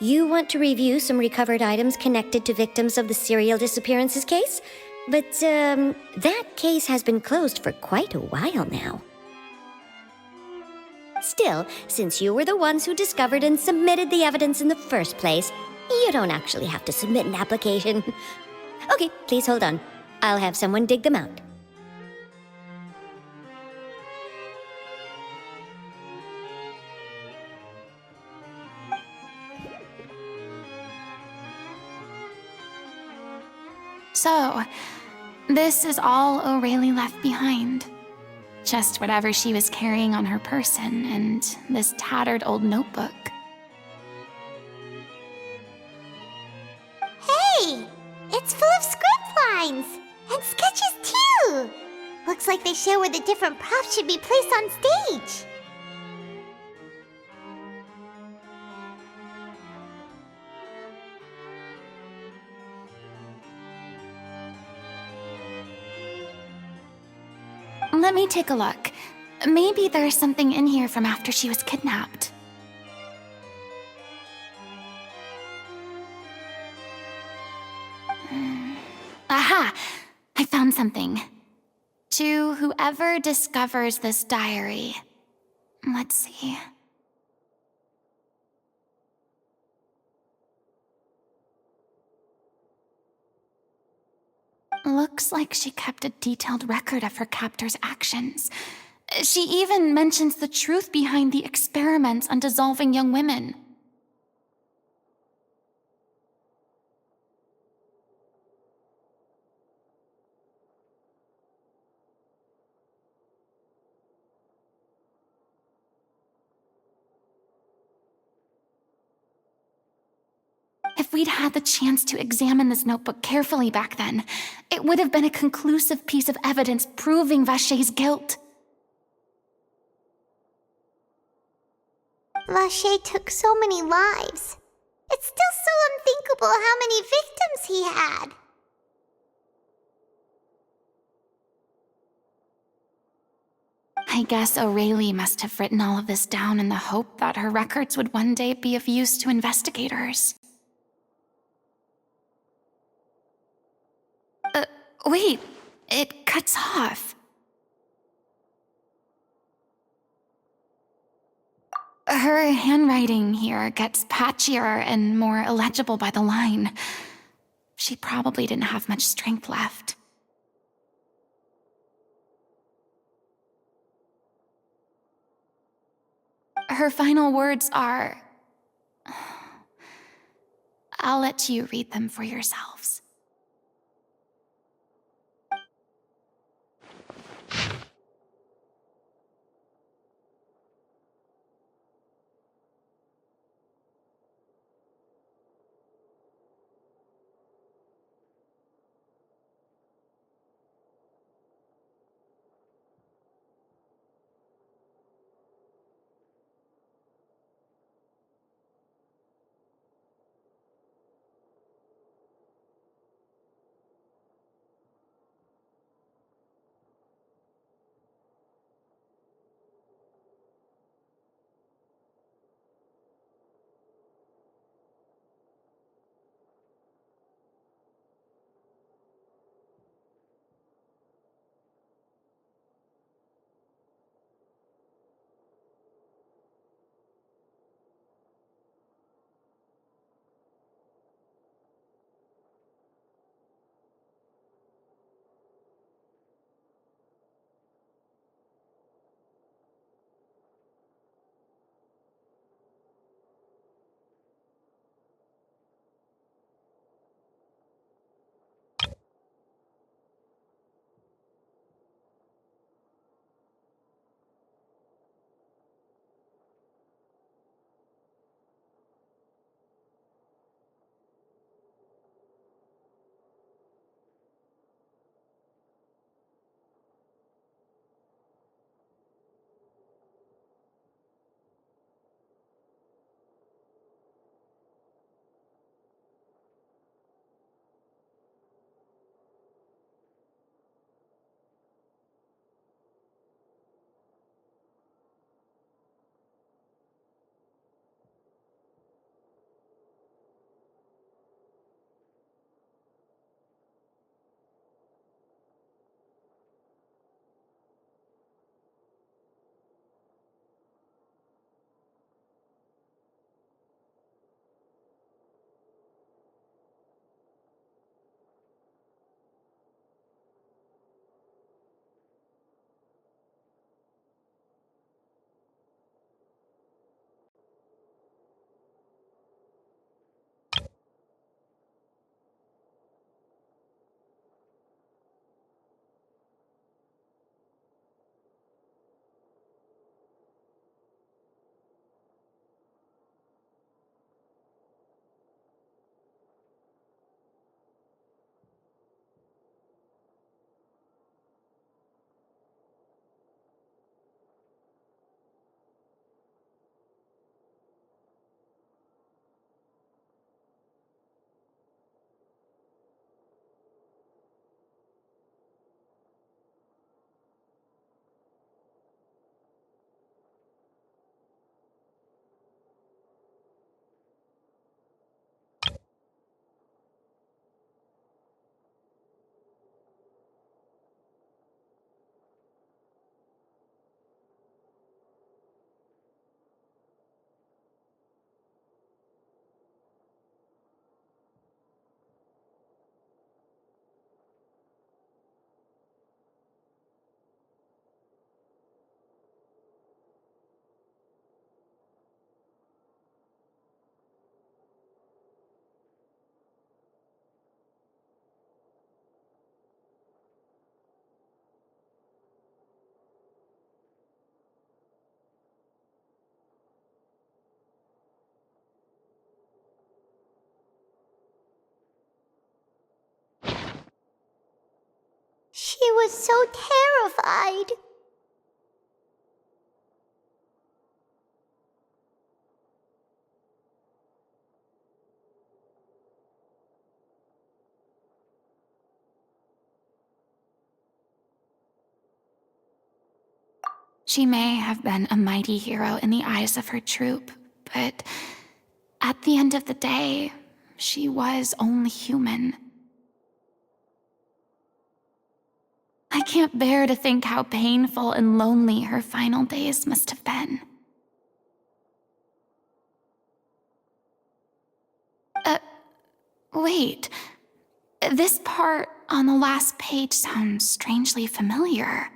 You want to review some recovered items connected to victims of the serial disappearances case? But, that case has been closed for quite a while now. Still, since you were the ones who discovered and submitted the evidence in the first place, you don't actually have to submit an application. Okay, please hold on. I'll have someone dig them out. So, this is all O'Reilly left behind. Just whatever she was carrying on her person and this tattered old notebook. Hey! It's full of script lines! And sketches too! Looks like they show where the different props should be placed on stage. Let me take a look. Maybe there's something in here from after she was kidnapped. Aha! I found something. To whoever discovers this diary. Let's see. Looks like she kept a detailed record of her captor's actions. She even mentions the truth behind the experiments on dissolving young women. If we'd had the chance to examine this notebook carefully back then, it would have been a conclusive piece of evidence proving Vacher's guilt. Vacher took so many lives. It's still so unthinkable how many victims he had. I guess Aurelie must have written all of this down in the hope that her records would one day be of use to investigators. Wait, it cuts off. Her handwriting here gets patchier and more illegible by the line. She probably didn't have much strength left. Her final words are... I'll let you read them for yourselves. was so terrified. She may have been a mighty hero in the eyes of her troop, but at the end of the day, she was only human. I can't bear to think how painful and lonely her final days must have been. Wait. This part on the last page sounds strangely familiar.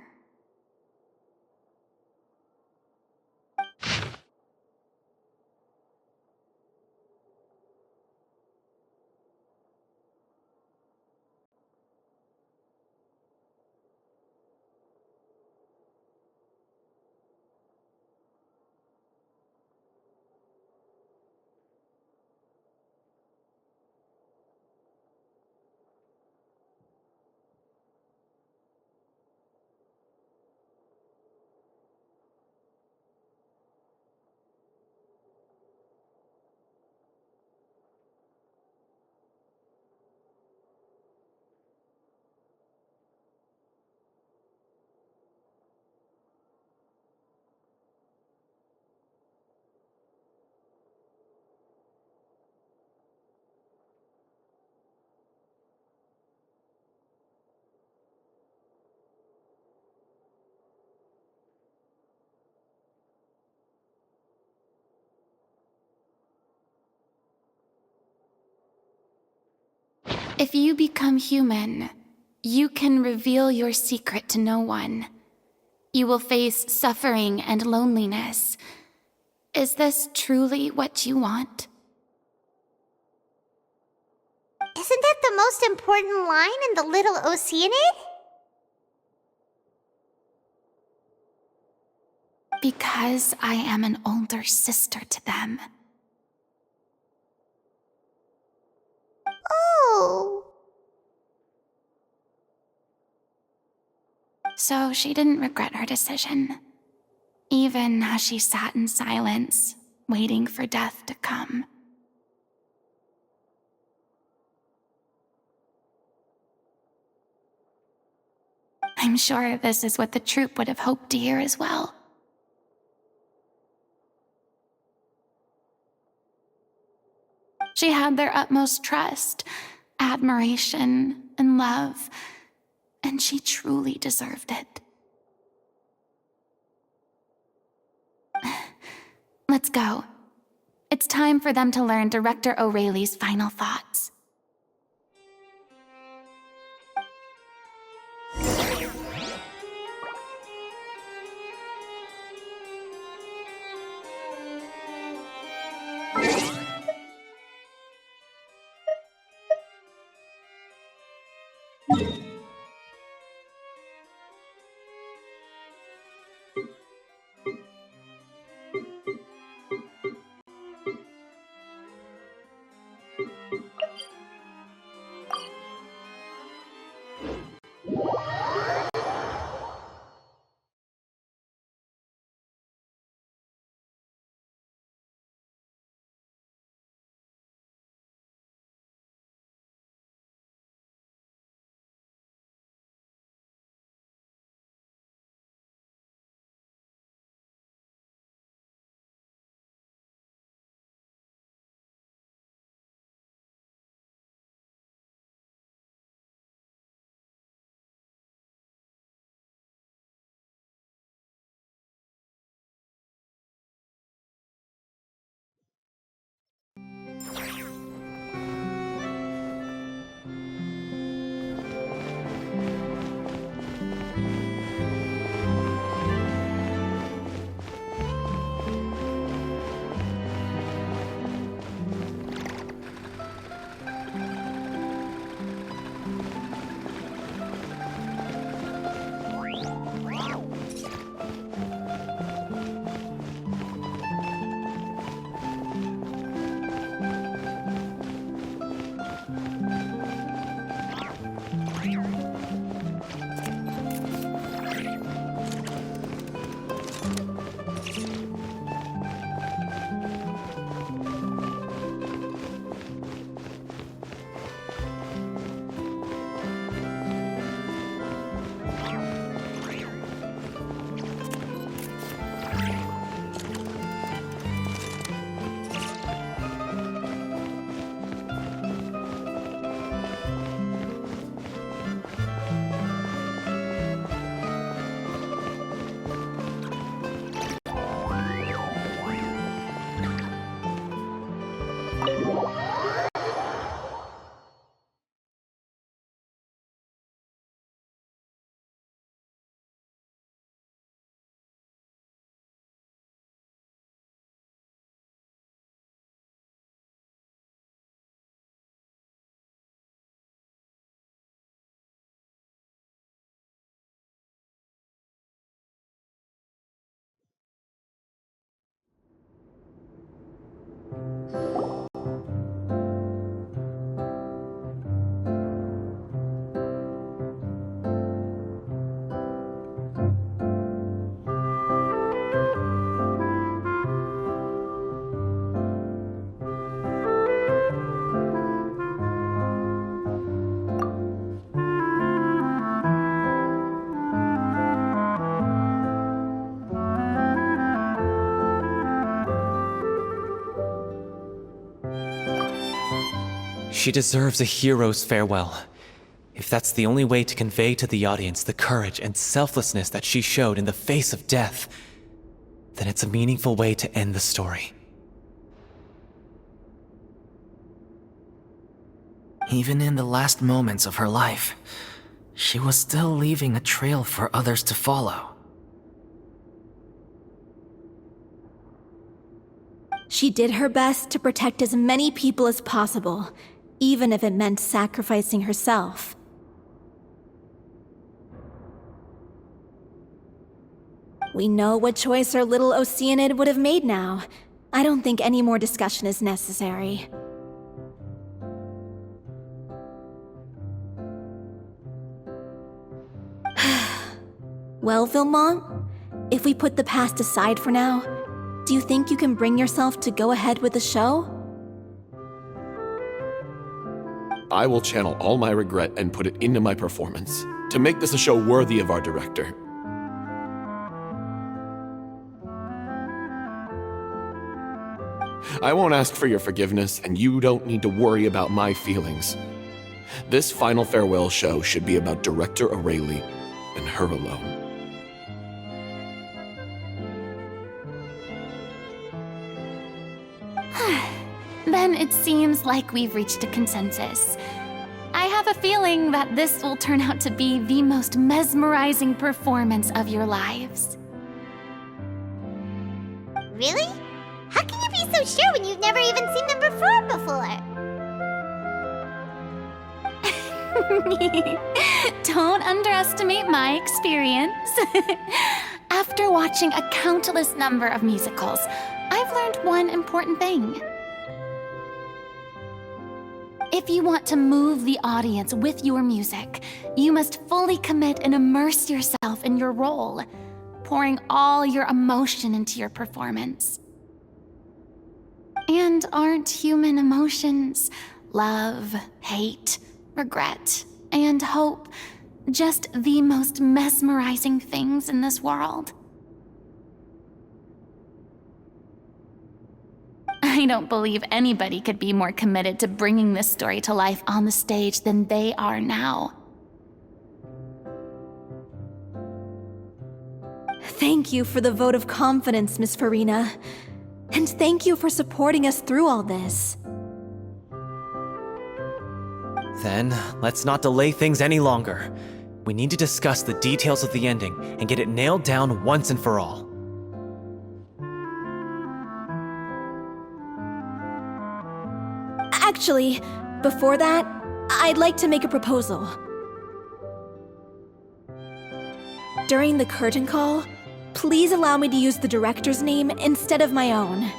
If you become human, you can reveal your secret to no one. You will face suffering and loneliness. Is this truly what you want? Isn't that the most important line in the Little Oceanid? Because I am an older sister to them. Oh. So she didn't regret her decision, even as she sat in silence, waiting for death to come. I'm sure this is what the troop would have hoped to hear as well. She had their utmost trust, admiration, and love, and she truly deserved it. Let's go. It's time for them to learn Director O'Reilly's final thoughts. She deserves a hero's farewell. If that's the only way to convey to the audience the courage and selflessness that she showed in the face of death, then it's a meaningful way to end the story. Even in the last moments of her life, she was still leaving a trail for others to follow. She did her best to protect as many people as possible, even if it meant sacrificing herself. We know what choice our little Oceanid would have made now. I don't think any more discussion is necessary. Well, Vilmont, if we put the past aside for now, do you think you can bring yourself to go ahead with the show? I will channel all my regret and put it into my performance, to make this a show worthy of our director. I won't ask for your forgiveness, and you don't need to worry about my feelings. This final farewell show should be about Director Aurelie and her alone. Then it seems like we've reached a consensus. I have a feeling that this will turn out to be the most mesmerizing performance of your lives. Really? How can you be so sure when you've never even seen them perform before? Don't underestimate my experience. After watching a countless number of musicals, I've learned one important thing. If you want to move the audience with your music, you must fully commit and immerse yourself in your role, pouring all your emotion into your performance. And aren't human emotions, love, hate, regret, and hope, just the most mesmerizing things in this world? I don't believe anybody could be more committed to bringing this story to life on the stage than they are now. Thank you for the vote of confidence, Miss Farina. And thank you for supporting us through all this. Then, let's not delay things any longer. We need to discuss the details of the ending and get it nailed down once and for all. Actually, before that, I'd like to make a proposal. During the curtain call, please allow me to use the director's name instead of my own.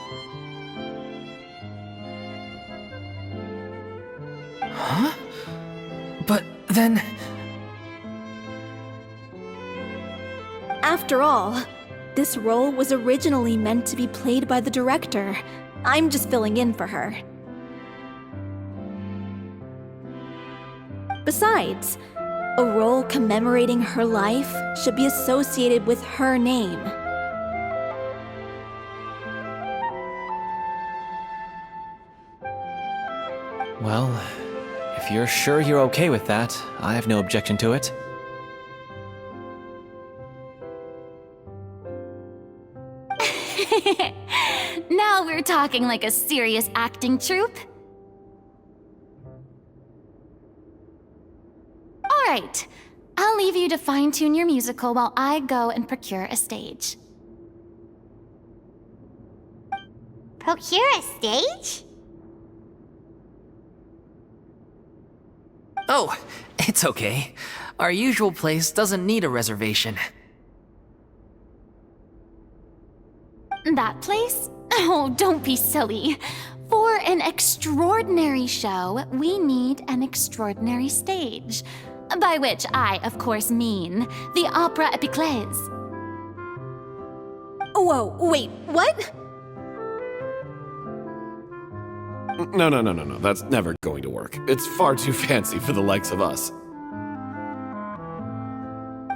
Huh? But then... After all, this role was originally meant to be played by the director. I'm just filling in for her. Besides, a role commemorating her life should be associated with her name. Well, if you're sure you're okay with that, I have no objection to it. Now we're talking like a serious acting troupe. All right, I'll leave you to fine-tune your musical while I go and procure a stage. Procure a stage? Oh, it's okay. Our usual place doesn't need a reservation. That place? Oh, don't be silly. For an extraordinary show, we need an extraordinary stage. By which I, of course, mean the Opera Epiclese. Whoa, wait, what? No. That's never going to work. It's far too fancy for the likes of us.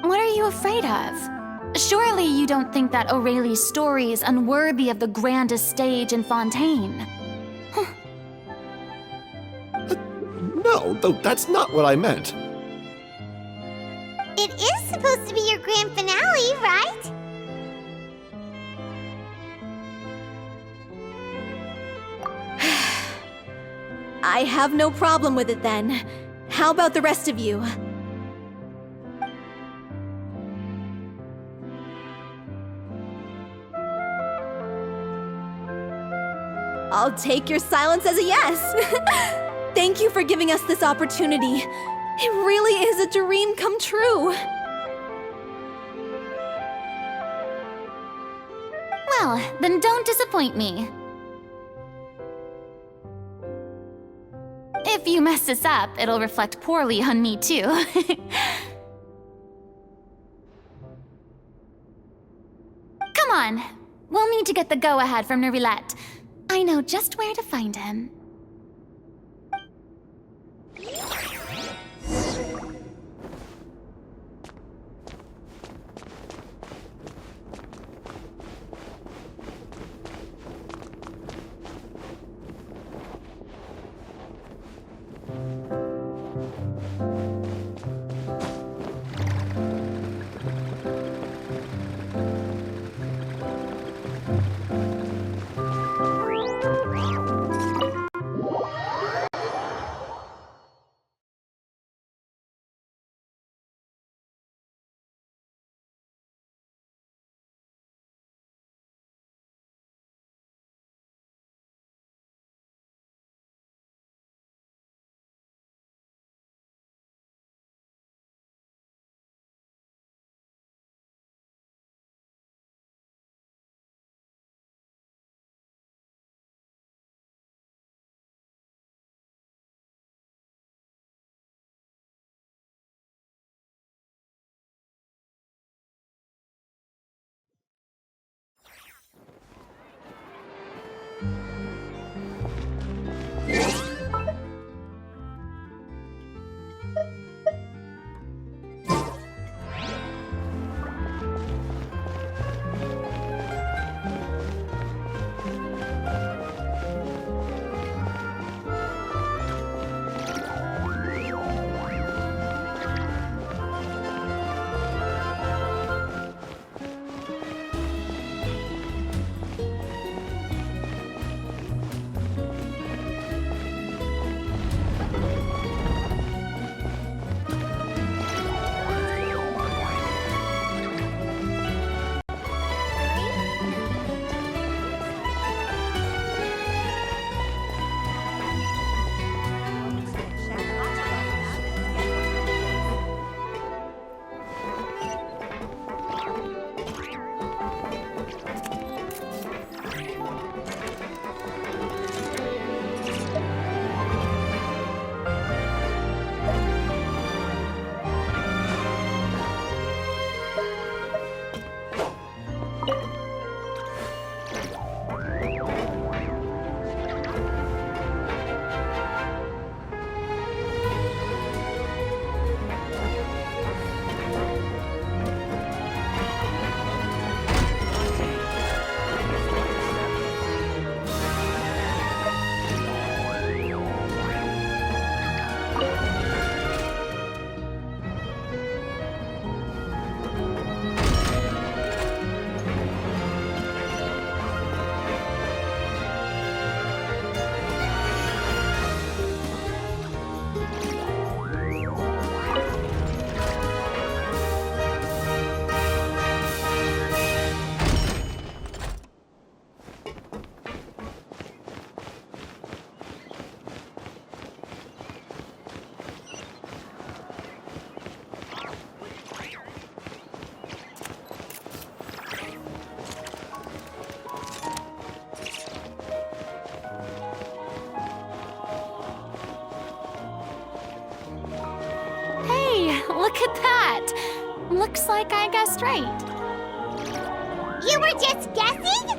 What are you afraid of? Surely you don't think that Aurelie's story is unworthy of the grandest stage in Fontaine. No, that's not what I meant. It is supposed to be your grand finale, right? I have no problem with it then. How about the rest of you? I'll take your silence as a yes. Thank you for giving us this opportunity. It really is a dream come true. Well, then don't disappoint me. If you mess this up, it'll reflect poorly on me too. Come on, we'll need to get the go-ahead from Nervilette. I know just where to find him. Look at that! Looks like I guessed right. You were just guessing?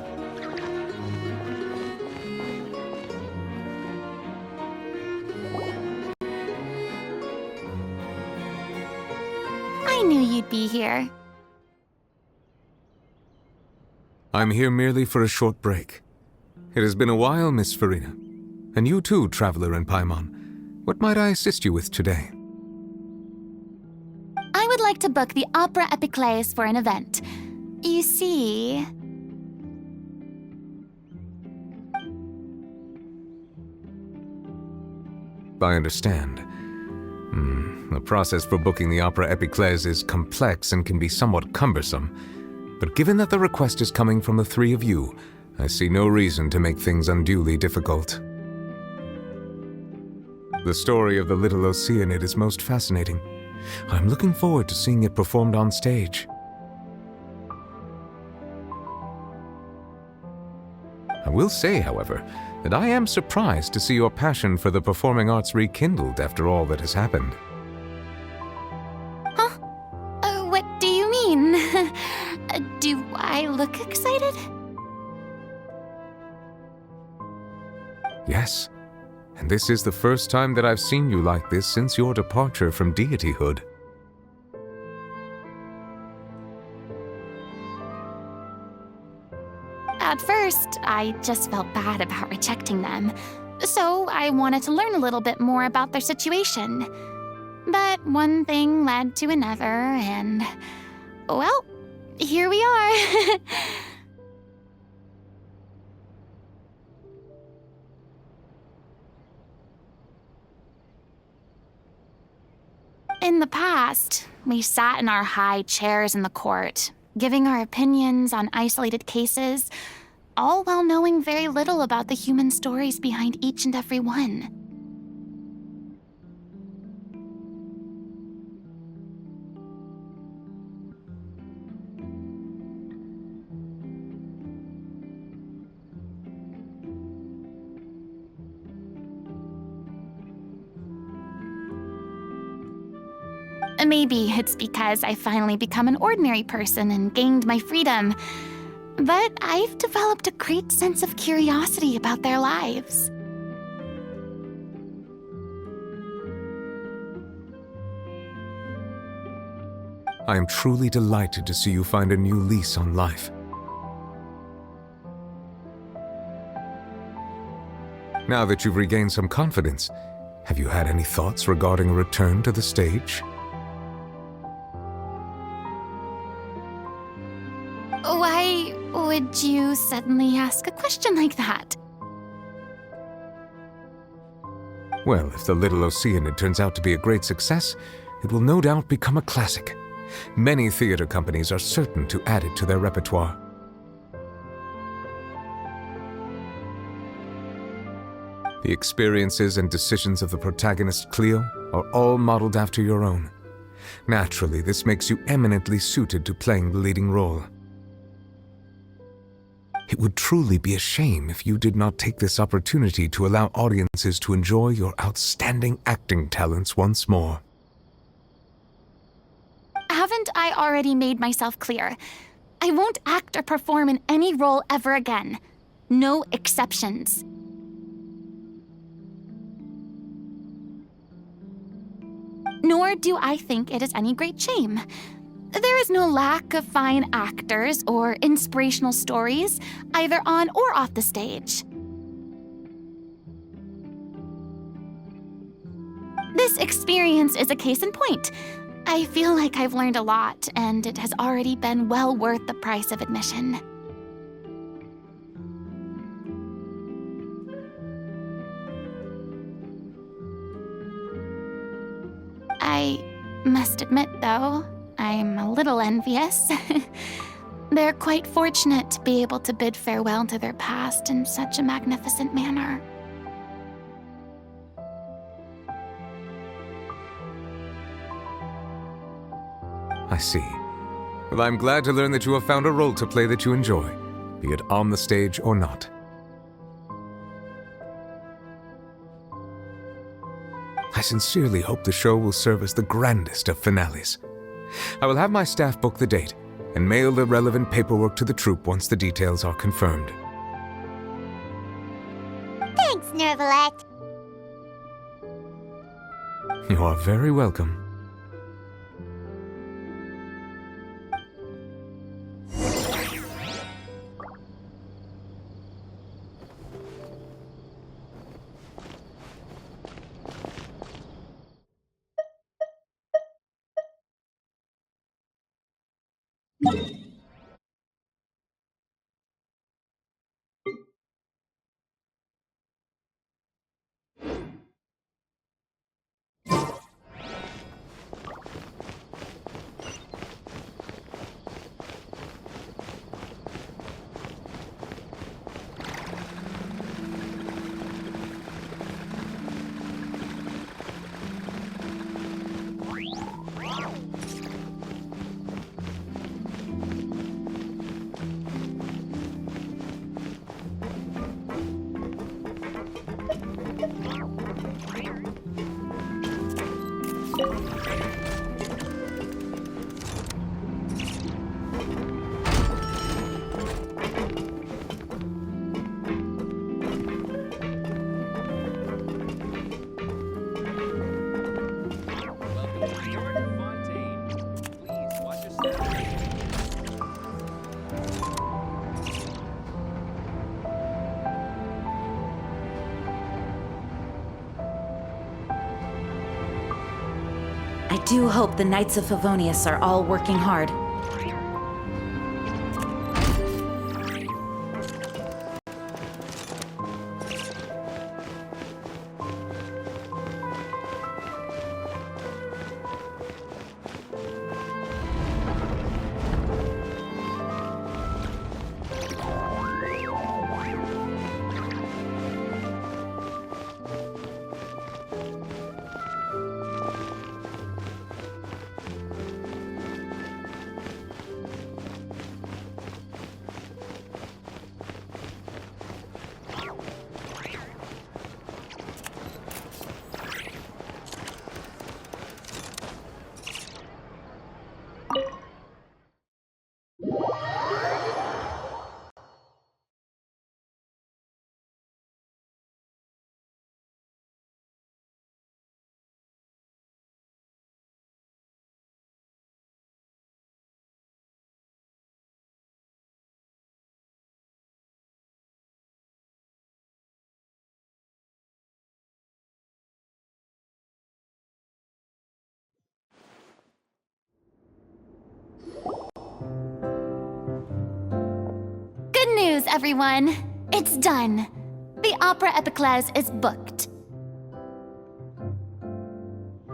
I knew you'd be here. I'm here merely for a short break. It has been a while, Miss Farina. And you too, Traveler in Paimon. What might I assist you with today? I would like to book the Opera Epiclese for an event. You see... I understand. The process for booking the Opera Epiclese is complex and can be somewhat cumbersome. But given that the request is coming from the three of you, I see no reason to make things unduly difficult. The story of the little Oceanid is most fascinating. I'm looking forward to seeing it performed on stage. I will say, however, that I am surprised to see your passion for the performing arts rekindled after all that has happened. Huh? What do you mean? Do I look excited? Yes, and this is the first time that I've seen you like this since your departure from deityhood. At first, I just felt bad about rejecting them, so I wanted to learn a little bit more about their situation. But one thing led to another, and... well, here we are. In the past, we sat in our high chairs in the court, giving our opinions on isolated cases, all while knowing very little about the human stories behind each and every one. Maybe it's because I finally become an ordinary person and gained my freedom, but I've developed a great sense of curiosity about their lives. I am truly delighted to see you find a new lease on life. Now that you've regained some confidence, have you had any thoughts regarding a return to the stage? Why would you suddenly ask a question like that? Well, if the Little Oceanid turns out to be a great success, it will no doubt become a classic. Many theater companies are certain to add it to their repertoire. The experiences and decisions of the protagonist, Cleo, are all modeled after your own. Naturally, this makes you eminently suited to playing the leading role. It would truly be a shame if you did not take this opportunity to allow audiences to enjoy your outstanding acting talents once more. Haven't I already made myself clear? I won't act or perform in any role ever again. No exceptions. Nor do I think it is any great shame. There is no lack of fine actors or inspirational stories, either on or off the stage. This experience is a case in point. I feel like I've learned a lot, and it has already been well worth the price of admission. I must admit, though, I'm a little envious. They're quite fortunate to be able to bid farewell to their past in such a magnificent manner. I see. Well, I'm glad to learn that you have found a role to play that you enjoy, be it on the stage or not. I sincerely hope the show will serve as the grandest of finales. I will have my staff book the date and mail the relevant paperwork to the troupe once the details are confirmed. Thanks, Nervalette. You are very welcome. I do hope the Knights of Favonius are all working hard. Good news, everyone! It's done. The Opera Epiclese is booked.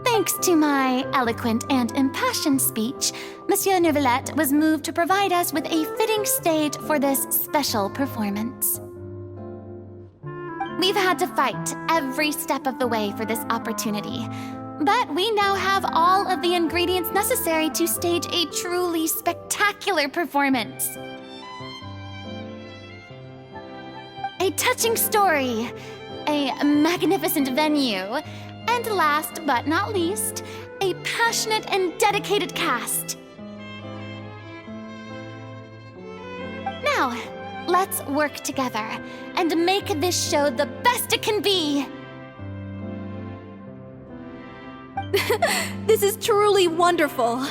Thanks to my eloquent and impassioned speech, Monsieur Neuvillette was moved to provide us with a fitting stage for this special performance. We've had to fight every step of the way for this opportunity, but we now have all of the ingredients necessary to stage a truly spectacular performance. A touching story, a magnificent venue, and last but not least, a passionate and dedicated cast. Now, let's work together and make this show the best it can be. This is truly wonderful.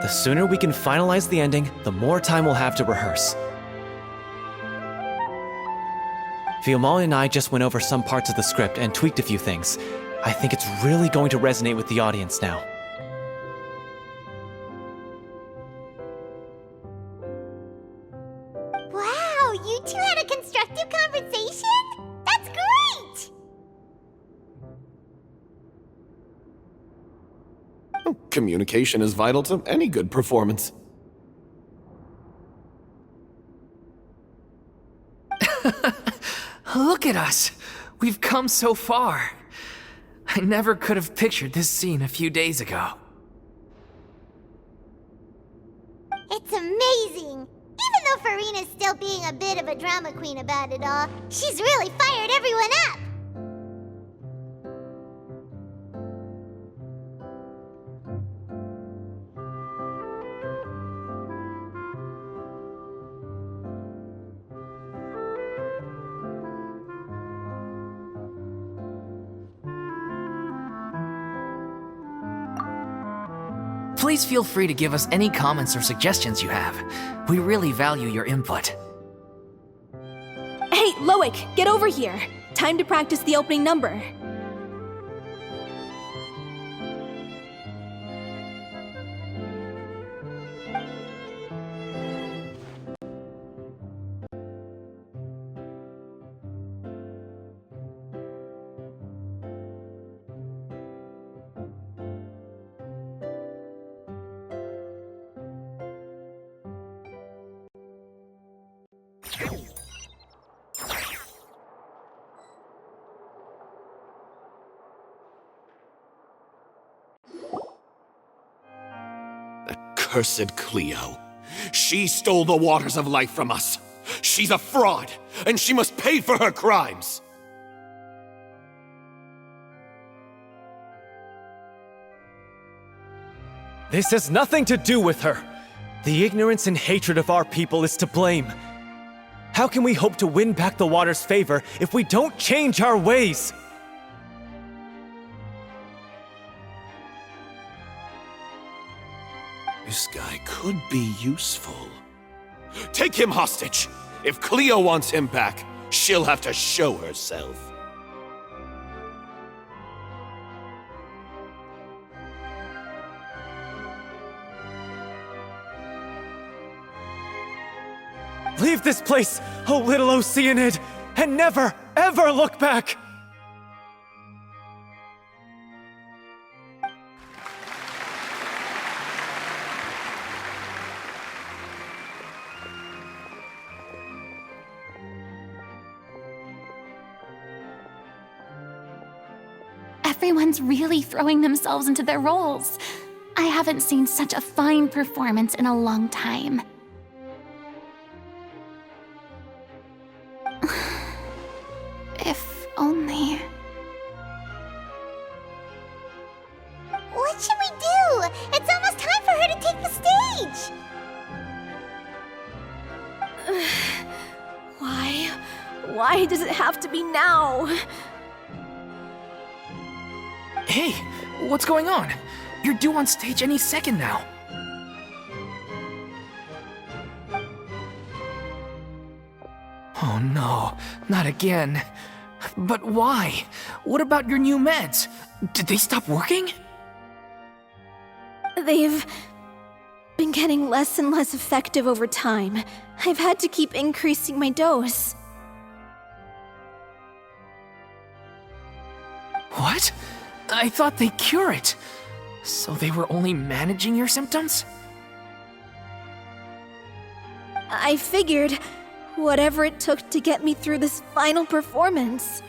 The sooner we can finalize the ending, the more time we'll have to rehearse. Fiamal and I just went over some parts of the script and tweaked a few things. I think it's really going to resonate with the audience now. Wow, you two had a constructive conversation? That's great! Communication is vital to any good performance. Look at us! We've come so far. I never could have pictured this scene a few days ago. It's amazing! Even though Farina's still being a bit of a drama queen about it all, she's really fired everyone up! Please feel free to give us any comments or suggestions you have. We really value your input. Hey, Loic, get over here. Time to practice the opening number. Cursed Cleo. She stole the waters of life from us. She's a fraud, and she must pay for her crimes. This has nothing to do with her. The ignorance and hatred of our people is to blame. How can we hope to win back the water's favor if we don't change our ways? This guy could be useful. Take him hostage! If Cleo wants him back, she'll have to show herself. this place, O little Oceanid, and never, ever look back! Everyone's really throwing themselves into their roles. I haven't seen such a fine performance in a long time. If only... What should we do? It's almost time for her to take the stage! Why? Why does it have to be now? Hey, what's going on? You're due on stage any second now. Oh no, not again. But why? What about your new meds? Did they stop working? They've been getting less and less effective over time. I've had to keep increasing my dose. What? I thought they cure it. So they were only managing your symptoms? I figured whatever it took to get me through this final performance.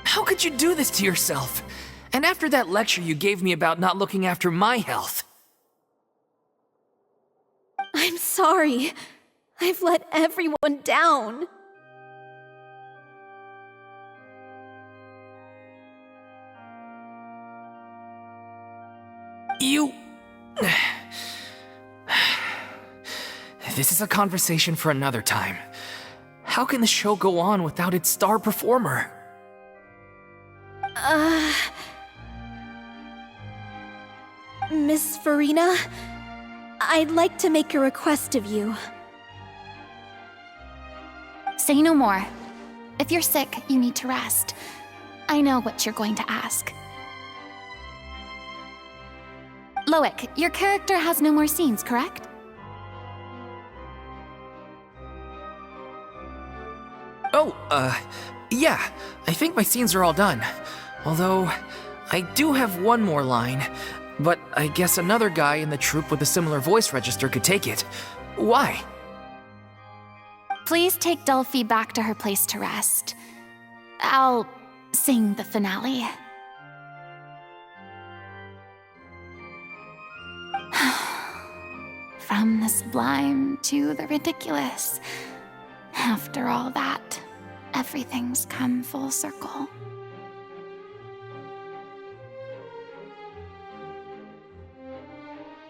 How could you do this to yourself? And after that lecture you gave me about not looking after my health. I'm sorry. I've let everyone down. You... This is a conversation for another time. How can the show go on without its star performer? Miss Farina, I'd like to make a request of you. Say no more. If you're sick, you need to rest. I know what you're going to ask. Loic, your character has no more scenes, correct? Oh, yeah. I think my scenes are all done. Although, I do have one more line. But I guess another guy in the troupe with a similar voice register could take it. Why? Please take Delphi back to her place to rest. I'll sing the finale. From the sublime to the ridiculous. After all that, everything's come full circle.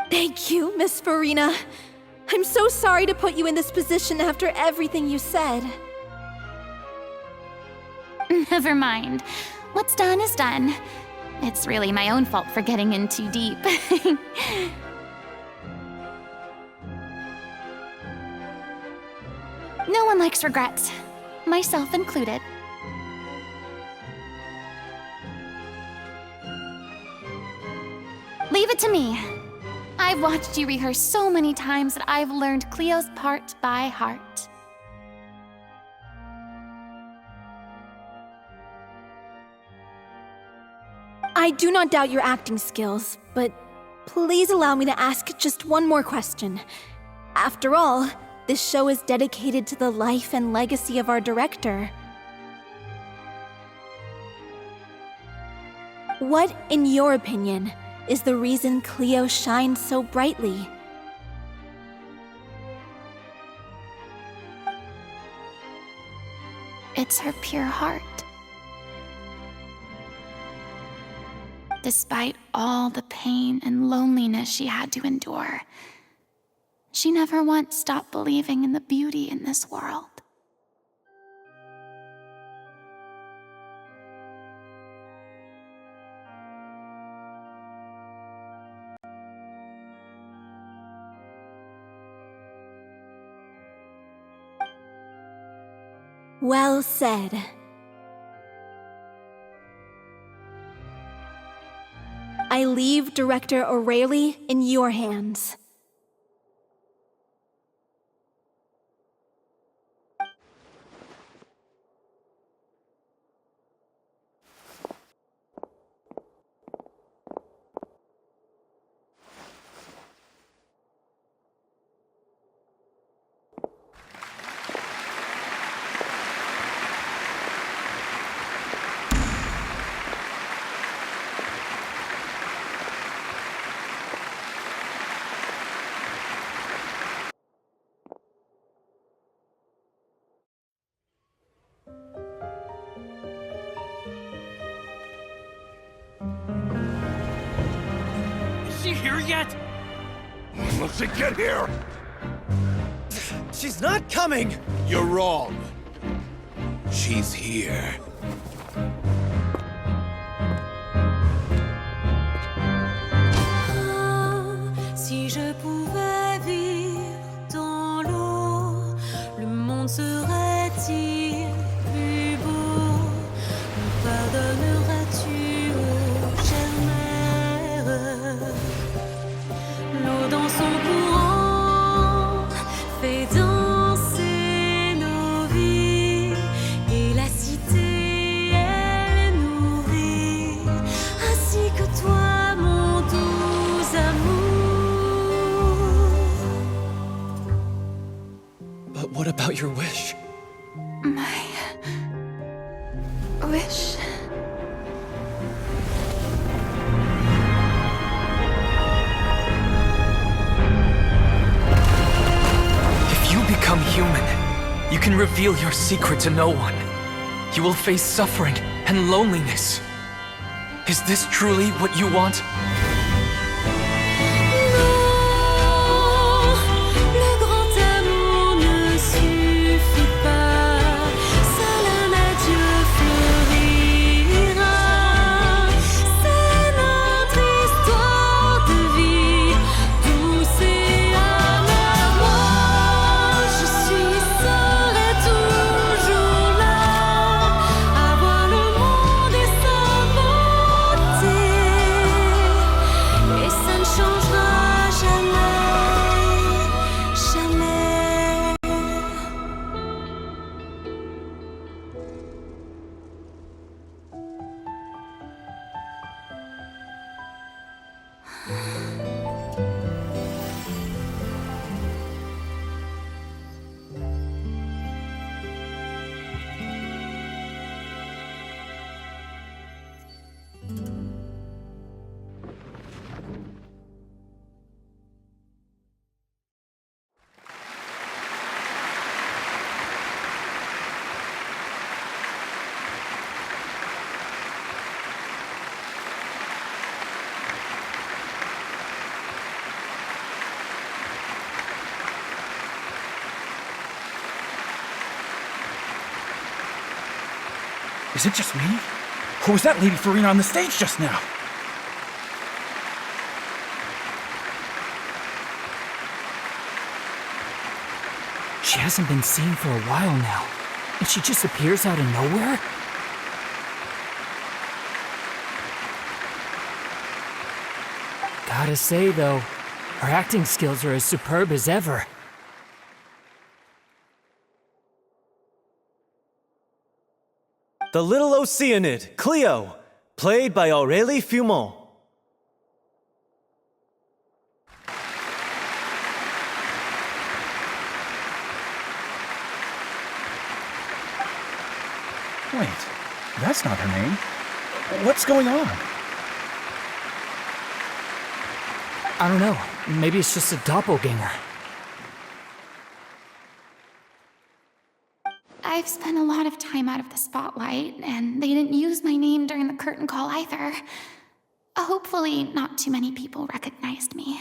Thank you, Miss Farina. I'm so sorry to put you in this position after everything you said. Never mind. What's done is done. It's really my own fault for getting in too deep. No one likes regrets, myself included. Leave it to me. I've watched you rehearse so many times that I've learned Cleo's part by heart. I do not doubt your acting skills, but please allow me to ask just one more question. After all, this show is dedicated to the life and legacy of our director. What, in your opinion, is the reason Cleo shines so brightly? It's her pure heart. Despite all the pain and loneliness she had to endure, she never once stopped believing in the beauty in this world. Well said. I leave Director O'Reilly in your hands. Is she here yet? When will she get here? She's not coming! You're wrong. She's here. Si je pouvais vivre dans l'eau, le monde serait-il plus beau? Me pardonneras-tu, ô chère mère? L'eau dans son courant fait danser nos vies, et la cité elle nourrit, ainsi que toi, mon doux amour. But what about your wish? My wish. If you become human, you can reveal your secret to no one. You will face suffering and loneliness. Is this truly what you want? Le grand amour ne suffit pas, seul un adieu fleurira. C'est notre histoire de vie, douce et amère. Moi, je suis, serai toujours là, à voir le monde et sa beauté, et ça ne changera jamais, jamais. Is it just me? Or was that Lady Farina on the stage just now? She hasn't been seen for a while now, and she just appears out of nowhere? Gotta say, though, her acting skills are as superb as ever. The Little Oceanid, Cleo, played by Aurélie Fumont. Wait, that's not her name. What's going on? I don't know. Maybe it's just a doppelganger. I've spent a lot of time out of the spotlight, and they didn't use my name during the curtain call either. Hopefully, not too many people recognized me.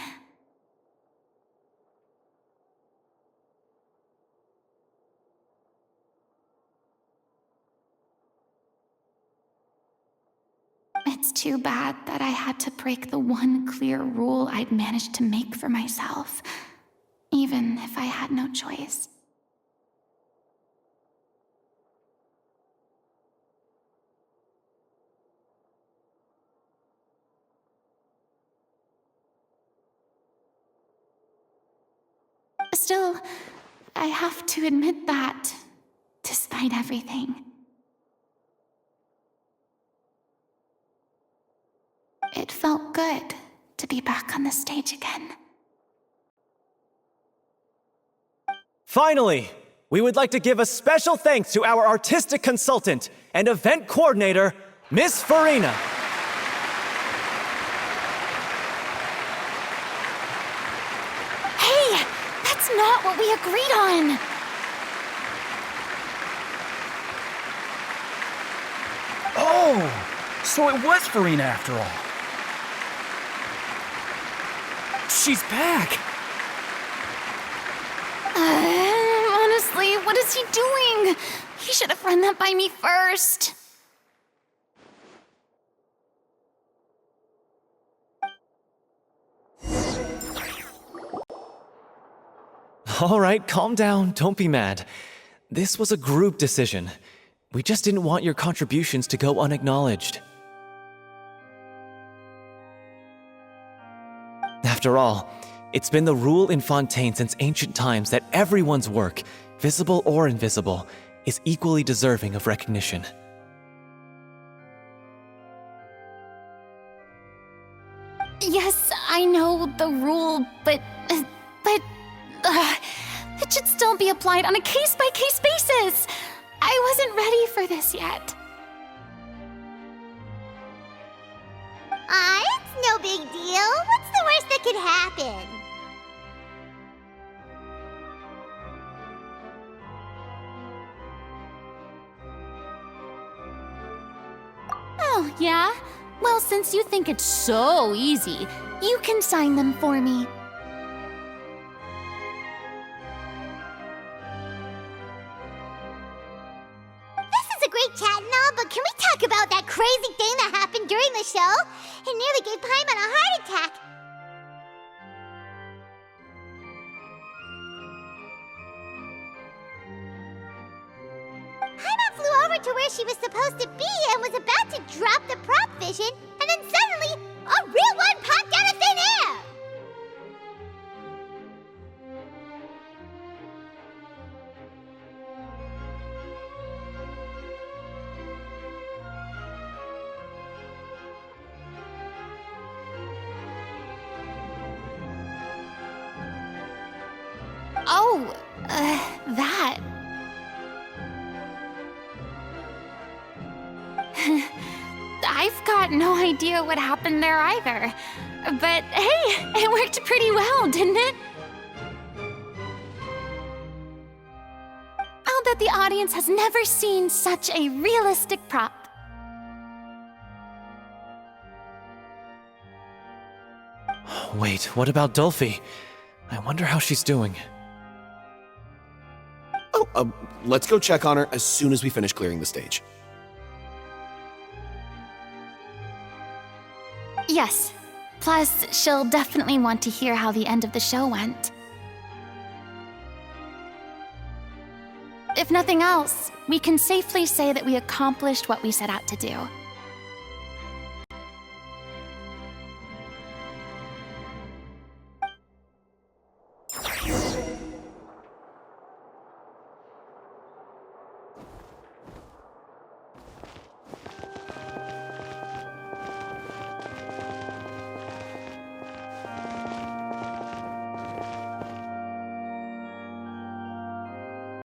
It's too bad that I had to break the one clear rule I'd managed to make for myself, even if I had no choice. Still, I have to admit that, despite everything. It felt good to be back on the stage again. Finally, we would like to give a special thanks to our artistic consultant and event coordinator, Miss Farina. Hey, that's not what we agreed on! Oh, so it was Farina after all. She's back! Honestly, what is he doing? He should have run that by me first. All right, calm down, don't be mad. This was a group decision. We just didn't want your contributions to go unacknowledged. After all, it's been the rule in Fontaine since ancient times that everyone's work, visible or invisible, is equally deserving of recognition. Yes, I know the rule, but it should still be applied on a case-by-case basis. I wasn't ready for this yet. It's no big deal. What's the worst that could happen? Oh, yeah? Well, since you think it's so easy, you can sign them for me. This is a great chat and all, but can we talk about that crazy thing that happened during the show? It nearly gave Paimon a heart attack. Paimon flew over to where she was supposed to be and was about to drop the prop vision, and then suddenly, a real one popped out of thin air! Oh, that. I've got no idea what happened there either. But hey, it worked pretty well, didn't it? I'll bet the audience has never seen such a realistic prop. Wait, what about Dolphy? I wonder how she's doing. Oh, let's go check on her as soon as we finish clearing the stage. Yes. Plus, she'll definitely want to hear how the end of the show went. If nothing else, we can safely say that we accomplished what we set out to do.